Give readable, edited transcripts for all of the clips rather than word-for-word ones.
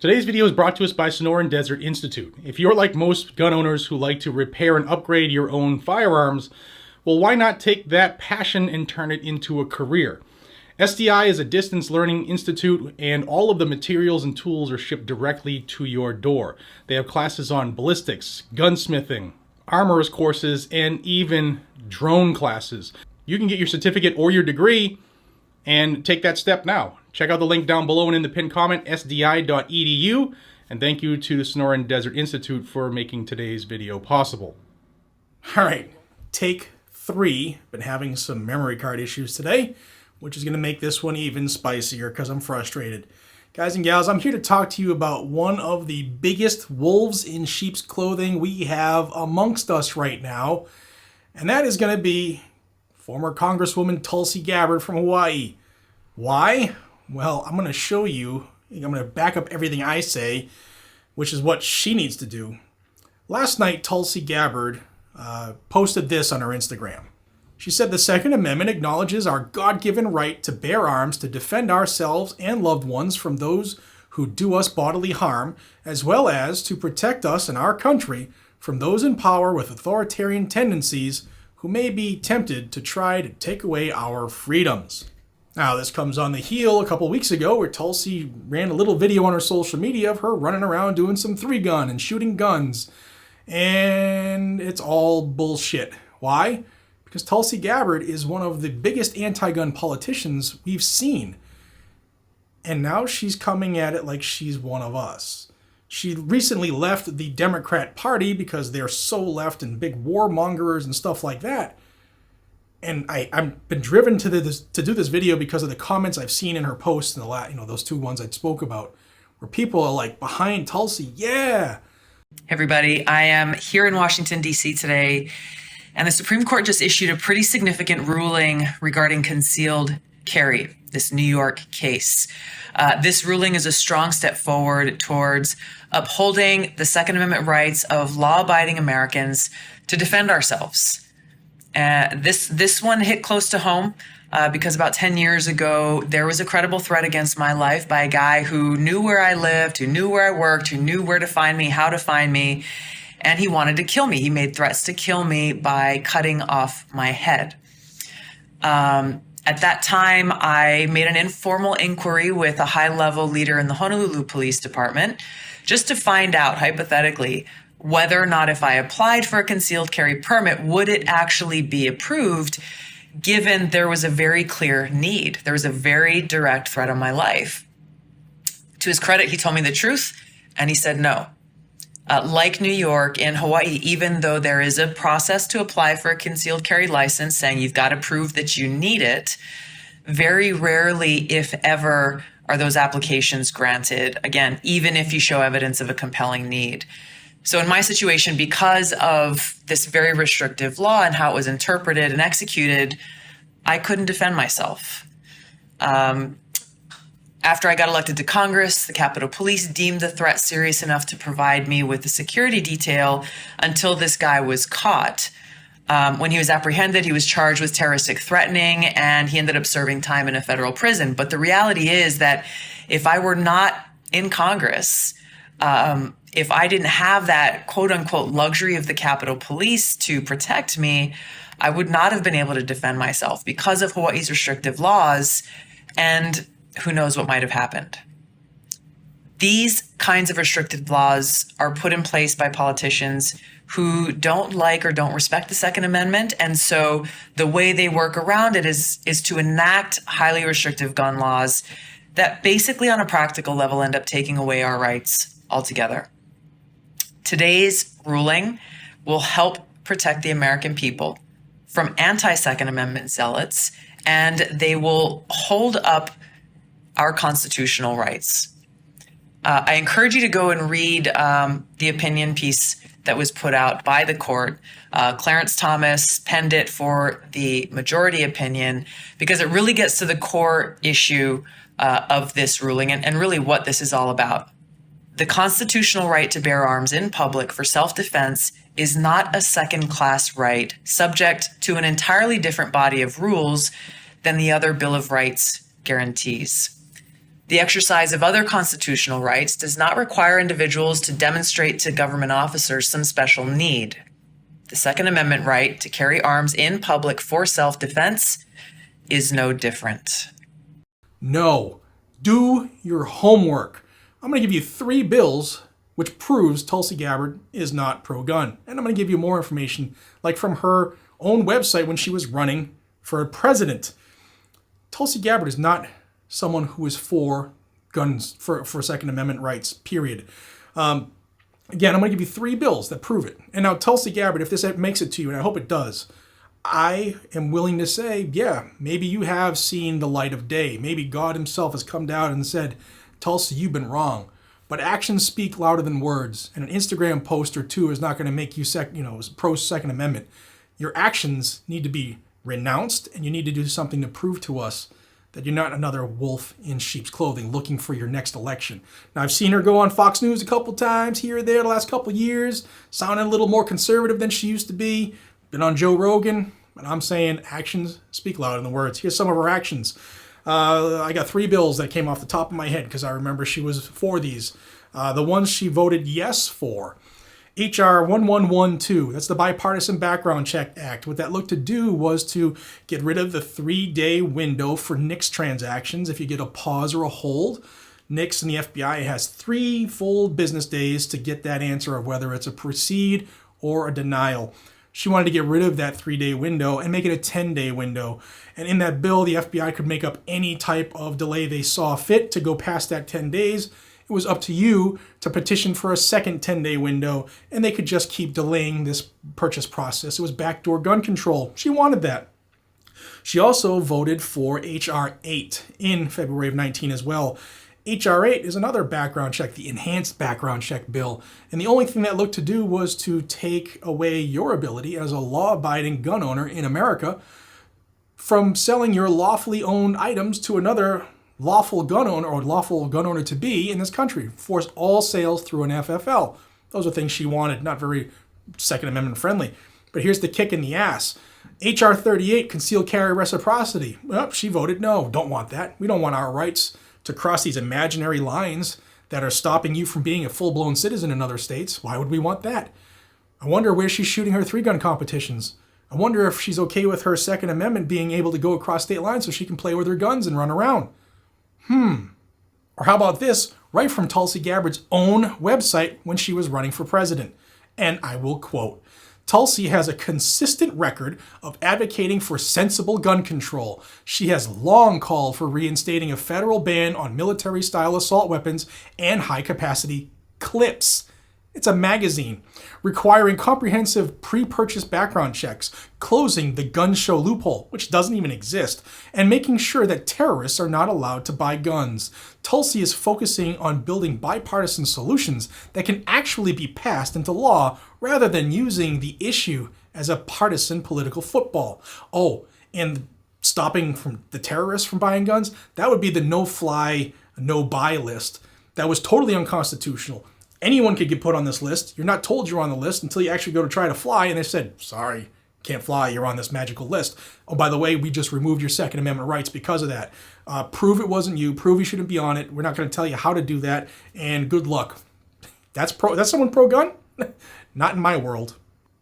Today's video is brought to us by Sonoran Desert Institute. If you're like most gun owners who like to repair and upgrade your own firearms, well, why not take that passion and turn it into a career? SDI is a distance learning institute, and all of the materials and tools are shipped directly to your door. They have classes on ballistics, gunsmithing, armorers courses, and even drone classes. You can get your certificate or your degree and take that step now. Check out the link down below and in the pinned comment, sdi.edu. And thank you to the Sonoran Desert Institute for making today's video possible. All right, take 3. Been having some memory card issues today, which is going to make this one even spicier because I'm frustrated. Guys and gals, I'm here to talk to you about one of the biggest wolves in sheep's clothing we have amongst us right now. And that is going to be former Congresswoman Tulsi Gabbard from Hawaii. Why? Well, I'm going to show you. I'm going to back up everything I say, which is what she needs to do. Last night, Tulsi Gabbard posted this on her Instagram. She said the Second Amendment acknowledges our God-given right to bear arms to defend ourselves and loved ones from those who do us bodily harm, as well as to protect us and our country from those in power with authoritarian tendencies who may be tempted to try to take away our freedoms. Now, this comes on the heel a couple weeks ago where Tulsi ran a little video on her social media of her running around doing some 3-gun and shooting guns. And it's all bullshit. Why? Because Tulsi Gabbard is one of the biggest anti-gun politicians we've seen. And now she's coming at it like she's one of us. She recently left the Democrat Party because they're so left and big warmongers and stuff like that. And I've been driven to do this video because of the comments I've seen in her posts in the those 2 ones I spoke about, where people are like behind Tulsi. Yeah. Hey everybody, I am here in Washington, D.C. today, and the Supreme Court just issued a pretty significant ruling regarding concealed carry, this New York case. This ruling is a strong step forward towards upholding the Second Amendment rights of law-abiding Americans to defend ourselves. This one hit close to home because about 10 years ago, there was a credible threat against my life by a guy who knew where I lived, who knew where I worked, who knew where to find me, how to find me, and he wanted to kill me. He made threats to kill me by cutting off my head. At that time, I made an informal inquiry with a high-level leader in the Honolulu Police Department just to find out, hypothetically, whether or not if I applied for a concealed carry permit, would it actually be approved, given there was a very clear need. There was a very direct threat on my life. To his credit, he told me the truth, and he said no. Like New York and Hawaii, even though there is a process to apply for a concealed carry license saying you've got to prove that you need it, very rarely, if ever, are those applications granted, again, even if you show evidence of a compelling need. So in my situation, because of this very restrictive law and how it was interpreted and executed, I couldn't defend myself. After I got elected to Congress, the Capitol Police deemed the threat serious enough to provide me with a security detail until this guy was caught. When he was apprehended, he was charged with terroristic threatening, and he ended up serving time in a federal prison. But the reality is that if I were not in Congress, if I didn't have that quote unquote luxury of the Capitol Police to protect me, I would not have been able to defend myself because of Hawaii's restrictive laws, and who knows what might have happened. These kinds of restrictive laws are put in place by politicians who don't like or don't respect the Second Amendment. And so the way they work around it is to enact highly restrictive gun laws that basically on a practical level end up taking away our rights altogether. Today's ruling will help protect the American people from anti-Second Amendment zealots, and they will hold up our constitutional rights. I encourage you to go and read the opinion piece that was put out by the court. Clarence Thomas penned it for the majority opinion because it really gets to the core issue of this ruling and really what this is all about. The constitutional right to bear arms in public for self-defense is not a second-class right subject to an entirely different body of rules than the other Bill of Rights guarantees. The exercise of other constitutional rights does not require individuals to demonstrate to government officers some special need. The Second Amendment right to carry arms in public for self-defense is no different. No. Do your homework. I'm going to give you 3 bills which proves Tulsi Gabbard is not pro-gun. And I'm going to give you more information, like from her own website when she was running for president. Tulsi Gabbard is not someone who is for guns, for Second Amendment rights, period. Again, I'm going to give you 3 bills that prove it. And now, Tulsi Gabbard, if this makes it to you, and I hope it does, I am willing to say, yeah, maybe you have seen the light of day. Maybe God himself has come down and said, Tulsi, you've been wrong. But actions speak louder than words. And an Instagram post or 2 is not going to make you pro Second Amendment. Your actions need to be renounced, and you need to do something to prove to us that you're not another wolf in sheep's clothing looking for your next election. Now, I've seen her go on Fox News a couple times here or there the last couple years, sounding a little more conservative than she used to be. Been on Joe Rogan, but I'm saying actions speak louder than words. Here's some of her actions. I got 3 bills that came off the top of my head because I remember she was for these. The ones she voted yes for. H.R. 1112, that's the Bipartisan Background Check Act. What that looked to do was to get rid of the 3-day window for NICS transactions if you get a pause or a hold. NICS and the FBI has 3 full business days to get that answer of whether it's a proceed or a denial. She wanted to get rid of that 3-day window and make it a 10-day window. And in that bill, the FBI could make up any type of delay they saw fit to go past that 10 days. It was up to you to petition for a second 10-day window, and they could just keep delaying this purchase process. It was backdoor gun control. She wanted that. She also voted for H.R. 8 in February of 19 as well. H.R. 8 is another background check, the enhanced background check bill. And the only thing that looked to do was to take away your ability as a law-abiding gun owner in America from selling your lawfully owned items to another lawful gun owner or lawful gun owner to be in this country. Force all sales through an FFL. Those are things she wanted, not very Second Amendment friendly. But here's the kick in the ass. H.R. 38, concealed carry reciprocity. Well, she voted no. Don't want that. We don't want our rights to cross these imaginary lines that are stopping you from being a full-blown citizen in other states. Why would we want that? I wonder where she's shooting her 3-gun competitions. I wonder if she's okay with her Second Amendment being able to go across state lines so she can play with her guns and run around. Or how about this, right from Tulsi Gabbard's own website when she was running for president? And I will quote, Tulsi has a consistent record of advocating for sensible gun control. She has long called for reinstating a federal ban on military-style assault weapons and high-capacity clips. It's a magazine, requiring comprehensive pre-purchase background checks, closing the gun show loophole, which doesn't even exist, and making sure that terrorists are not allowed to buy guns. Tulsi is focusing on building bipartisan solutions that can actually be passed into law rather than using the issue as a partisan political football. Oh, and stopping from the terrorists from buying guns, that would be the no-fly, no-buy list. That was totally unconstitutional. Anyone could get put on this list. You're not told you're on the list until you actually go to try to fly, and they said, sorry, can't fly, you're on this magical list. Oh, by the way, we just removed your Second Amendment rights because of that. Prove it wasn't you, prove you shouldn't be on it. We're not going to tell you how to do that, and good luck. That's someone pro-gun? Not in my world.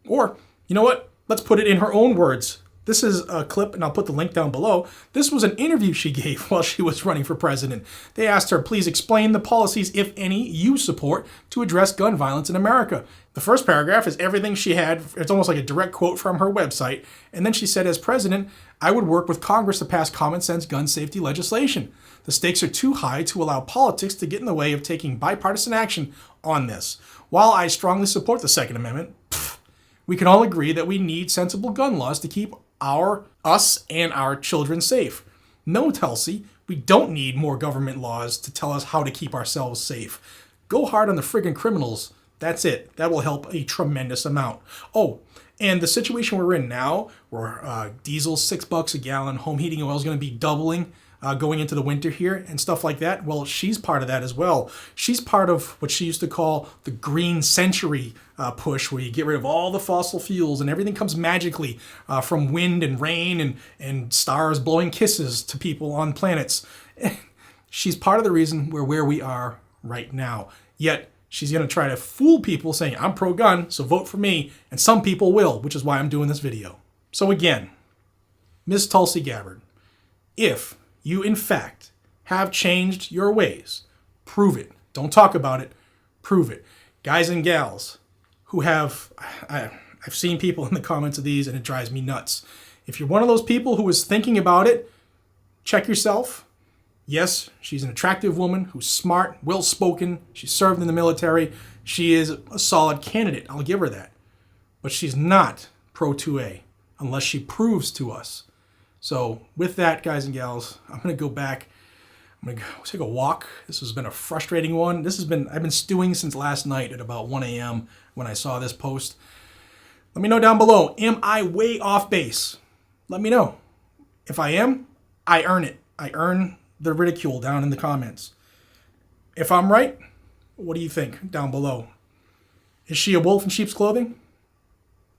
Or, you know what? Let's put it in her own words. This is a clip, and I'll put the link down below. This was an interview she gave while she was running for president. They asked her, please explain the policies, if any, you support to address gun violence in America. The first paragraph is everything she had. It's almost like a direct quote from her website. And then she said, as president, I would work with Congress to pass common sense gun safety legislation. The stakes are too high to allow politics to get in the way of taking bipartisan action on this. While I strongly support the Second Amendment, we can all agree that we need sensible gun laws to keep us and our children safe. No, Tulsi, we don't need more government laws to tell us how to keep ourselves safe. Go hard on the friggin' criminals. That's it. That will help a tremendous amount. Oh, and the situation we're in now, where diesel's $6 a gallon, home heating oil is going to be doubling going into the winter here and stuff like that. Well, she's part of that as well. She's part of what she used to call the green century push, where you get rid of all the fossil fuels and everything comes magically from wind and rain and stars blowing kisses to people on planets. She's part of the reason we're where we are right now. Yet she's going to try to fool people saying, I'm pro-gun, so vote for me. And some people will, which is why I'm doing this video. So again, Ms. Tulsi Gabbard, if you in fact have changed your ways, prove it. Don't talk about it. Prove it. Guys and gals who have, I've seen people in the comments of these and it drives me nuts. If you're one of those people who is thinking about it, check yourself. Yes, she's an attractive woman who's smart, well-spoken. She served in the military. She is a solid candidate. I'll give her that. But she's not pro-2A unless she proves to us. So with that, guys and gals, I'm going to go back. I'm going to go take a walk. This has been a frustrating one. I've been stewing since last night at about 1 a.m. when I saw this post. Let me know down below. Am I way off base? Let me know. If I am, I earn it. I earn the ridicule down in the comments. If I'm right, what do you think down below? Is she a wolf in sheep's clothing?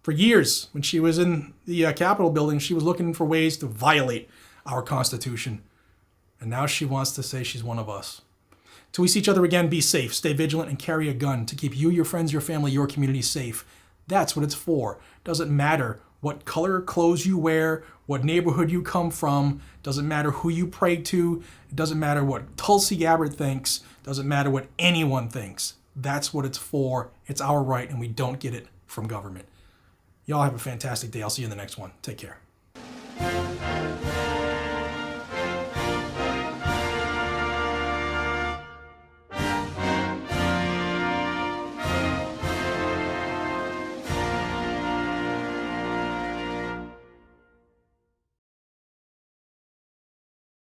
For years, when she was in the Capitol building, she was looking for ways to violate our Constitution. And now she wants to say she's one of us. Till we see each other again, be safe, stay vigilant, and carry a gun to keep you, your friends, your family, your community safe. That's what it's for. Doesn't matter what color clothes you wear, what neighborhood you come from, doesn't matter who you pray to, it doesn't matter what Tulsi Gabbard thinks, doesn't matter what anyone thinks. That's what it's for. It's our right, and we don't get it from government. Y'all have a fantastic day. I'll see you in the next one. Take care.